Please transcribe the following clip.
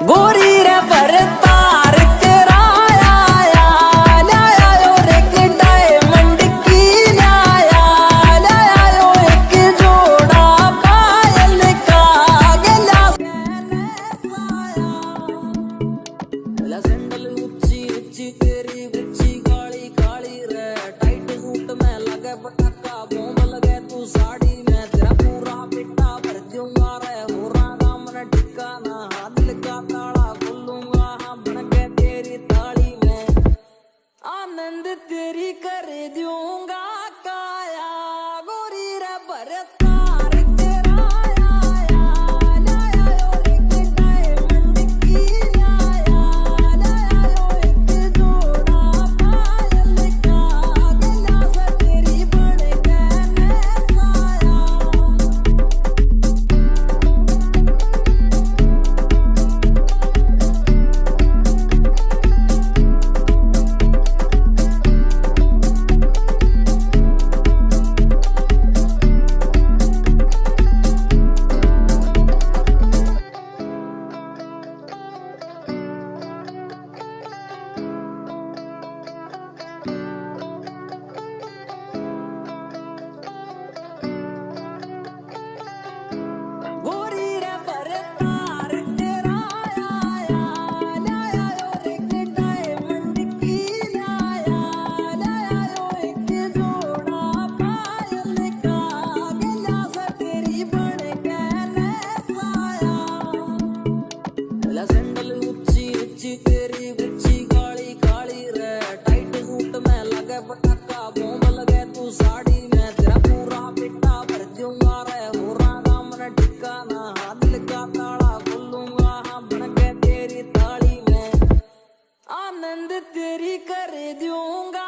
गोरी रे बरतार तेरा आया लाया और एक डायमंड की लाया लाया एक जोड़ा पायल का गला सैंडल ऊंची ऊंची तेरी ऊंची काली काली रे टाइट सूट में लगे पटाखा बॉम्ब लगे तू साड़ी में तेरा पूरा पिट्टा भर दूंगा रे हो रहा मन ठिकाना दिल का ताला खोलूंगा हाँ बन के तेरी ताली में आनंद तेरी कर दूंगा काया गोरी रे बरतार तेरा आया लाया और एक डायमंड की लाया लाया एक जोड़ा पायल का गला सा तेरी बन के साया गोरी रे बरतार तेरा आया लाया और एक डायमंड की लाया लाया एक जोड़ा पायल का गला सा तेरी बन के साया सैंडल ऊंची ऊंची तेरी ऊंची काली काली रे टाइट सूट में लगे पटाखा बॉम्ब लगे तू साड़ी में तेरा पूरा पिट्टा भर दूंगा रे हो रहा मन ठिकाना दिल का ताला खोलूंगा हाँ बन के तेरी ताली में आनंद तेरी कर दूंगा